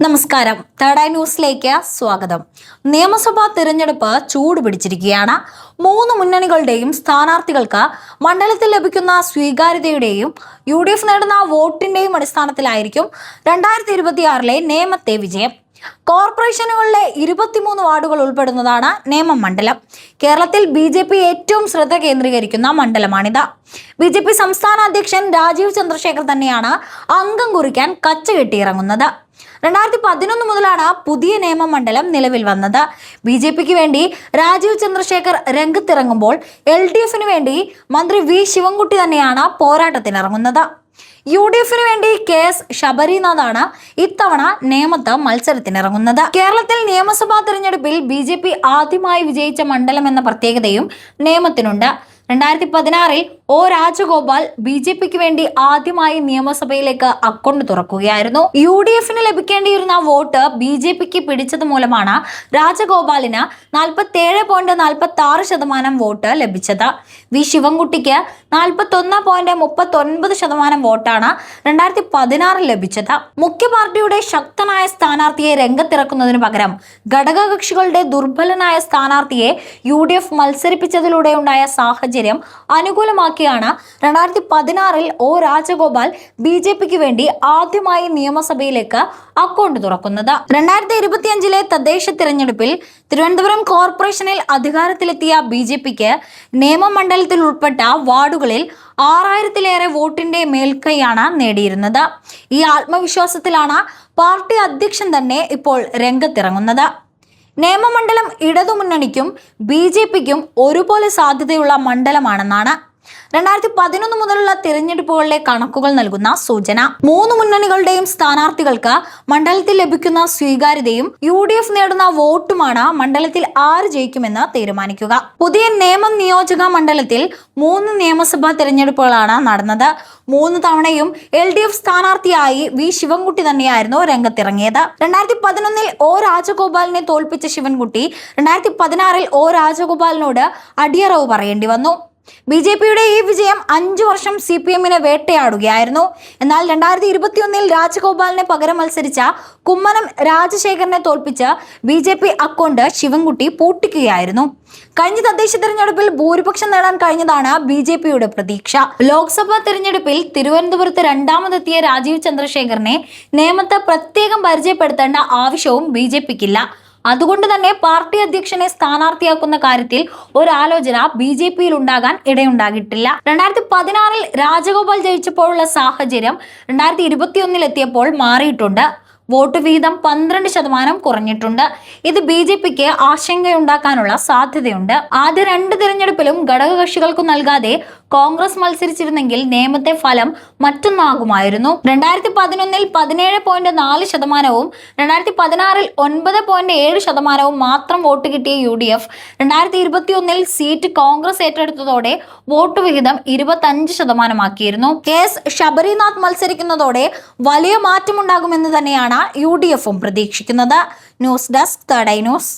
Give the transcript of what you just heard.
നമസ്കാരം. Third eye ന്യൂസിലേക്ക് സ്വാഗതം. നിയമസഭാ തിരഞ്ഞെടുപ്പ് ചൂടുപിടിച്ചിരിക്കുകയാണ്. മൂന്ന് മുന്നണികളുടെയും സ്ഥാനാർത്ഥികൾക്ക് മണ്ഡലത്തിൽ ലഭിക്കുന്ന സ്വീകാര്യതയുടെയും UDF നേടുന്ന വോട്ടിന്റെയും അടിസ്ഥാനത്തിലായിരിക്കും 2026 നേമത്തെ വിജയം. കോർപ്പറേഷനുകളിലെ 23 വാർഡുകൾ ഉൾപ്പെടുന്നതാണ് നേമം മണ്ഡലം. കേരളത്തിൽ BJP ഏറ്റവും ശ്രദ്ധ കേന്ദ്രീകരിക്കുന്ന മണ്ഡലമാണിത്. BJP സംസ്ഥാന അധ്യക്ഷൻ രാജീവ് ചന്ദ്രശേഖർ തന്നെയാണ് അംഗം കുറിക്കാൻ കച്ചകെട്ടിയിറങ്ങുന്നത്. 2011 മുതലാണ് പുതിയ നേമം മണ്ഡലം നിലവിൽ വന്നത്. BJPക്ക് വേണ്ടി രാജീവ് ചന്ദ്രശേഖർ രംഗത്തിറങ്ങുമ്പോൾ LDFന് വേണ്ടി മന്ത്രി V ശിവൻകുട്ടി തന്നെയാണ് പോരാട്ടത്തിനിറങ്ങുന്നത്. UDFന് വേണ്ടി KS ശബരിനാഥാണ് ഇത്തവണ നേമത്ത് മത്സരത്തിനിറങ്ങുന്നത്. കേരളത്തിൽ നിയമസഭാ തെരഞ്ഞെടുപ്പിൽ BJP ആദ്യമായി വിജയിച്ച മണ്ഡലം എന്ന പ്രത്യേകതയും നേമത്തിനുണ്ട്. 2016 O രാജഗോപാൽ BJPക്ക് വേണ്ടി ആദ്യമായി നിയമസഭയിലേക്ക് അക്കൗണ്ട് തുറക്കുകയായിരുന്നു. UDFന് ലഭിക്കേണ്ടിയിരുന്ന വോട്ട് BJPക്ക് പിടിച്ചത് മൂലമാണ് രാജഗോപാലിന് 47.46% വോട്ട് ലഭിച്ചത്. V ശിവൻകുട്ടിക്ക് 41.39% വോട്ടാണ് 2016 ലഭിച്ചത്. മുഖ്യ പാർട്ടിയുടെ ശക്തനായ സ്ഥാനാർത്ഥിയെ രംഗത്തിറക്കുന്നതിന് പകരം ഘടകകക്ഷികളുടെ ദുർബലനായ സ്ഥാനാർത്ഥിയെ UDF മത്സരിപ്പിച്ചതിലൂടെ ഉണ്ടായ സാഹചര്യം അനുകൂലമാക്കിയാണ് 2016 O രാജഗോപാൽ BJPക്ക് വേണ്ടി ആദ്യമായി നിയമസഭയിലേക്ക് അക്കൗണ്ട് തുറക്കുന്നത്. 2025 തദ്ദേശ തിരഞ്ഞെടുപ്പിൽ തിരുവനന്തപുരം കോർപ്പറേഷനിൽ അധികാരത്തിലെത്തിയ BJPക്ക് നേമം മണ്ഡലത്തിൽ ഉൾപ്പെട്ട വാർഡുകളിൽ 6000-ലേറെ വോട്ടിന്റെ മേൽക്കൈയാണ് നേടിയിരുന്നത്. ഈ ആത്മവിശ്വാസത്തിലാണ് പാർട്ടി അധ്യക്ഷൻ തന്നെ ഇപ്പോൾ രംഗത്തിറങ്ങുന്നത്. നേമമണ്ഡലം ഇടതുമുന്നണിക്കും BJPക്കും ഒരുപോലെ സാധ്യതയുള്ള മണ്ഡലമാണെന്നാണ് 2011 മുതലുള്ള തിരഞ്ഞെടുപ്പുകളിലെ കണക്കുകൾ നൽകുന്ന സൂചന. മൂന്ന് മുന്നണികളുടെയും സ്ഥാനാർത്ഥികൾക്ക് മണ്ഡലത്തിൽ ലഭിക്കുന്ന സ്വീകാര്യതയും UDF നേടുന്ന വോട്ടുമാണ് മണ്ഡലത്തിൽ ആര് ജയിക്കുമെന്ന് തീരുമാനിക്കുക. പുതിയ നേമം നിയോജക മണ്ഡലത്തിൽ 3 നിയമസഭാ തിരഞ്ഞെടുപ്പുകളാണ് നടന്നത്. 3 തവണയും LDF സ്ഥാനാർത്ഥിയായി V ശിവൻകുട്ടി തന്നെയായിരുന്നു രംഗത്തിറങ്ങിയത്. 2011 O രാജഗോപാലിനെ തോൽപ്പിച്ച ശിവൻകുട്ടി 2016 O രാജഗോപാലിനോട് അടിയറവ് പറയേണ്ടി വന്നു. BJPയുടെ ഈ വിജയം 5 വർഷം CPMനെ വേട്ടയാടുകയായിരുന്നു. എന്നാൽ 2021 രാജഗോപാലിനെ പകരം മത്സരിച്ച കുമ്മനം രാജശേഖരനെ തോൽപ്പിച്ച് BJP അക്കൗണ്ട് ശിവൻകുട്ടി പൂട്ടിക്കുകയായിരുന്നു. കഴിഞ്ഞ തദ്ദേശ തെരഞ്ഞെടുപ്പിൽ ഭൂരിപക്ഷം നേടാൻ കഴിഞ്ഞതാണ് BJPയുടെ പ്രതീക്ഷ. ലോക്സഭാ തെരഞ്ഞെടുപ്പിൽ തിരുവനന്തപുരത്ത് രണ്ടാമതെത്തിയ രാജീവ് ചന്ദ്രശേഖറിനെ നേമത്ത് പ്രത്യേകം പരിചയപ്പെടുത്തേണ്ട ആവശ്യവും BJPക്കില്ല. അതുകൊണ്ട് തന്നെ പാർട്ടി അധ്യക്ഷനെ സ്ഥാനാർത്ഥിയാക്കുന്ന കാര്യത്തിൽ ഒരാലോചന BJPയിൽ ഉണ്ടാകാൻ ഇടയുണ്ടാകിട്ടില്ല. 2016 രാജഗോപാൽ ജയിച്ചപ്പോഴുള്ള സാഹചര്യം 2021 എത്തിയപ്പോൾ മാറിയിട്ടുണ്ട്. വോട്ട് വീതം 12% കുറഞ്ഞിട്ടുണ്ട്. ഇത് BJPക്ക് ആശങ്കയുണ്ടാക്കാനുള്ള സാധ്യതയുണ്ട്. ആദ്യ 2 തിരഞ്ഞെടുപ്പിലും ഘടകകക്ഷികൾക്കു നൽകാതെ കോൺഗ്രസ് മത്സരിച്ചിരുന്നെങ്കിൽ നേമത്തെ ഫലം മറ്റൊന്നാകുമായിരുന്നു. 2011 17.4%വും 2016 9.7% മാത്രം വോട്ട് കിട്ടിയ UDF 2021 സീറ്റ് കോൺഗ്രസ് ഏറ്റെടുത്തതോടെ വോട്ട് വിഹിതം 25% KS ശബരിനാഥ് മത്സരിക്കുന്നതോടെ വലിയ മാറ്റമുണ്ടാകുമെന്ന് തന്നെയാണ് UDFും പ്രതീക്ഷിക്കുന്നത്. News desk third eye news.